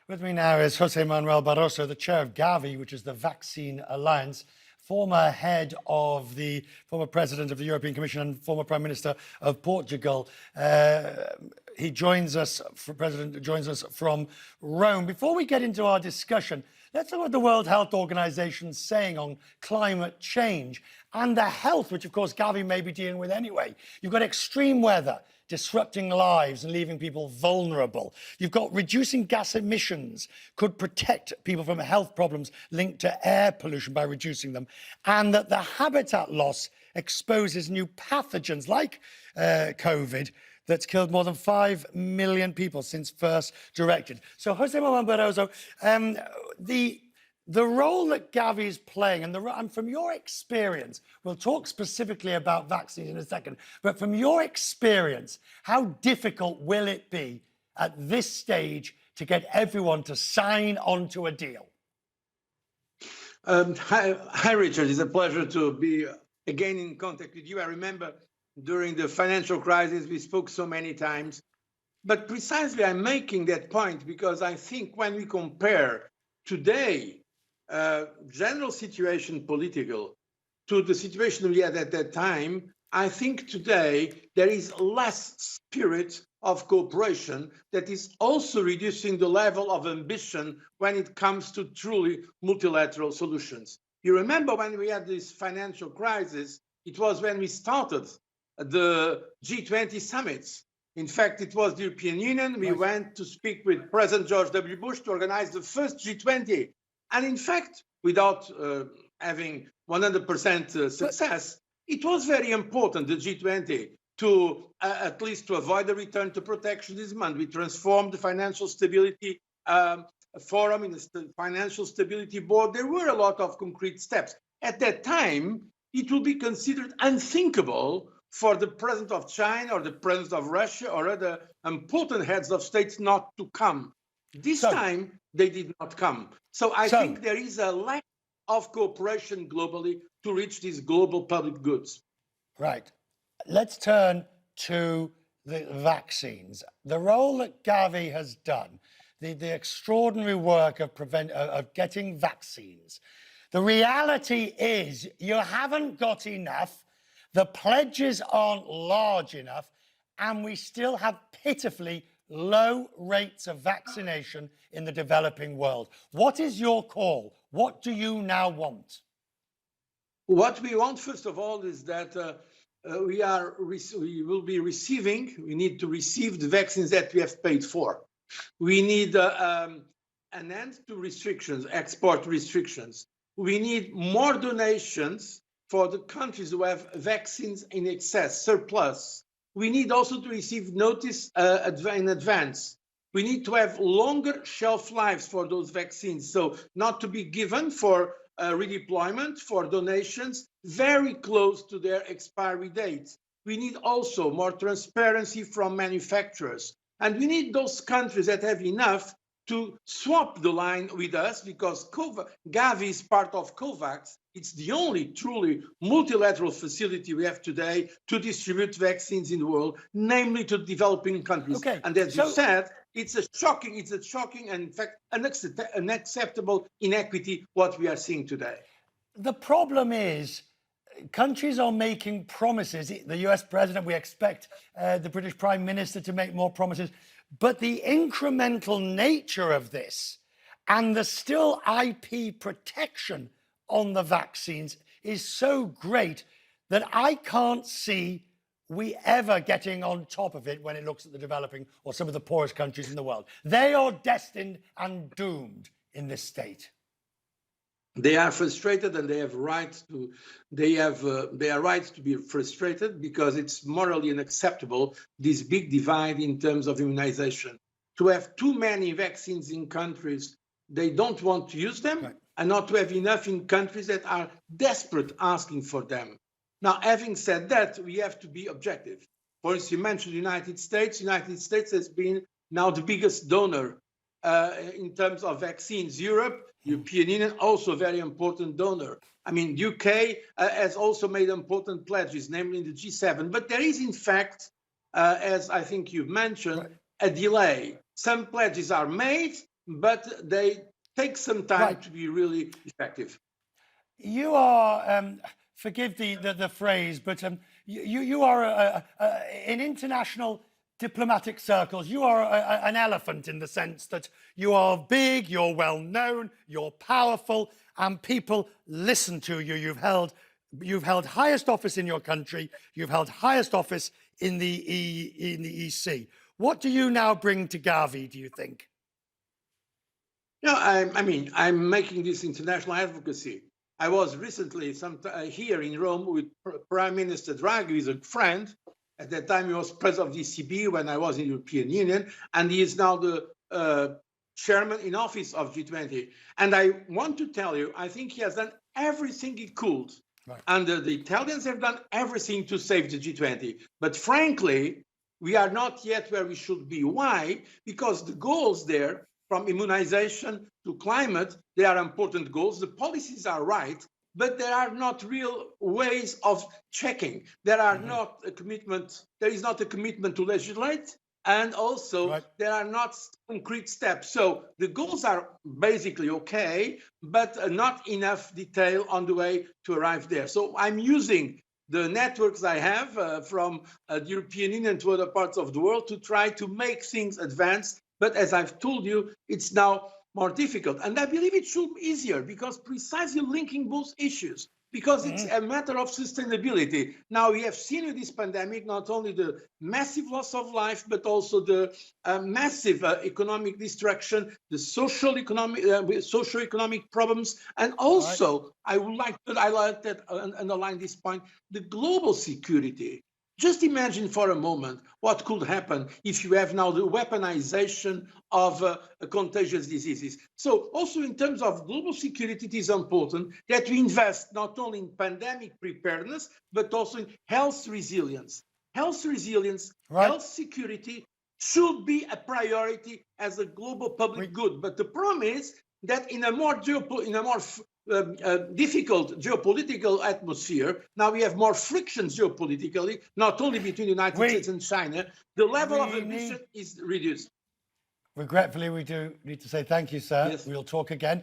With me now is Jose Manuel Barroso, the chair of Gavi, which is the Vaccine Alliance, former president of the European Commission and former Prime Minister of Portugal. He joins us, President joins us from Rome. Before we get into our discussion, let's look at what the World Health Organization is saying on climate change and the health, which of course Gavi may be dealing with anyway. You've got extreme weather disrupting lives and leaving people vulnerable. You've got reducing gas emissions could protect people from health problems linked to air pollution by reducing them, and that the habitat loss exposes new pathogens like COVID that's killed more than 5 million people since first directed. So, Jose Manuel Barroso, the role that Gavi is playing, and from your experience, we'll talk specifically about vaccines in a second, but from your experience, how difficult will it be at this stage to get everyone to sign on to a deal? Hi, Richard. It's a pleasure to be again in contact with you. I remember during the financial crisis, we spoke so many times. But precisely, I'm making that point because I think when we compare today, general situation political to the situation we had at that time, I think today there is less spirit of cooperation that is also reducing the level of ambition when it comes to truly multilateral solutions. You remember when we had this financial crisis, it was when we started the G20 summits. In fact, it was the European Union. We went to speak with President George W. Bush to organize the first G20. And in fact, without having 100% success, it was very important, the G20, to at least to avoid a return to protectionism. And we transformed the Financial Stability Forum in the Financial Stability Board. There were a lot of concrete steps. At that time, it would be considered unthinkable for the president of China or the president of Russia or other important heads of states not to come. This time, they did not come. So I think there is a lack of cooperation globally to reach these global public goods. Right. Let's turn to the vaccines. The role that Gavi has done, the extraordinary work of getting vaccines. The reality is you haven't got enough, the pledges aren't large enough, and we still have pitifully low rates of vaccination in the developing world. What is your call? What do you now want? What we want, first of all, is that we will be receiving, we need to receive the vaccines that we have paid for. We need an end to restrictions, export restrictions. We need more donations for the countries who have vaccines in excess, surplus. We need also to receive notice in advance. We need to have longer shelf lives for those vaccines, so not to be given for redeployment, for donations, very close to their expiry dates. We need also more transparency from manufacturers. And we need those countries that have enough to swap the line with us, because Gavi is part of COVAX. It's the only truly multilateral facility we have today to distribute vaccines in the world, namely to developing countries. Okay, and as you said, it's a shocking and in fact unacceptable inequity what we are seeing today. The problem is countries are making promises. The US president, we expect the British Prime Minister to make more promises. But the incremental nature of this and the still IP protection on the vaccines is so great that I can't see we ever getting on top of it when it looks at the developing or some of the poorest countries in the world. They are destined and doomed in this state. They are frustrated, and they have they are right to be frustrated, because it's morally unacceptable, this big divide in terms of immunization. To have too many vaccines in countries they don't want to use them, and not to have enough in countries that are desperate asking for them. Now, having said that, we have to be objective. For instance, you mentioned the United States. The United States has been now the biggest donor in terms of vaccines. European Union, also a very important donor. I mean, UK has also made important pledges, namely in the G7. But there is, in fact, as I think you've mentioned, a delay. Some pledges are made, but they take some time Right. to be really effective. You are, forgive the phrase, but you are in international diplomatic circles. You are an elephant in the sense that you are big, you're well known, you're powerful, and people listen to you. You've held highest office in your country. You've held highest office in the EC. What do you now bring to Gavi, do you think? No, I mean, I'm making this international advocacy. I was recently here in Rome with Prime Minister Draghi, who is a friend. At that time, he was president of the ECB when I was in the European Union, and he is now the chairman in office of G20. And I want to tell you, I think he has done everything he could. Right. And the Italians have done everything to save the G20. But frankly, we are not yet where we should be. Why? Because the goals there, from immunization to climate, they are important goals. The policies are right, but there are not real ways of checking. There are not a commitment. There is not a commitment to legislate, and also there are not concrete steps. So the goals are basically okay, but not enough detail on the way to arrive there. So I'm using the networks I have from the European Union to other parts of the world to try to make things advance. But as I've told you, it's now more difficult. And I believe it should be easier because precisely linking both issues, because it's a matter of sustainability. Now, we have seen with this pandemic not only the massive loss of life, but also the massive economic destruction, the socio-economic problems, and also, I would like to underline this point, the global security. Just imagine for a moment what could happen if you have now the weaponization of contagious diseases. So also in terms of global security, it is important that we invest not only in pandemic preparedness, but also in health resilience. Health resilience, health security should be a priority as a global public good. But the problem is that in a more difficult geopolitical atmosphere. Now we have more frictions geopolitically, not only between the United States and China. The level of ambition is reduced. Regretfully, we do need to say thank you, sir. Yes. We'll talk again.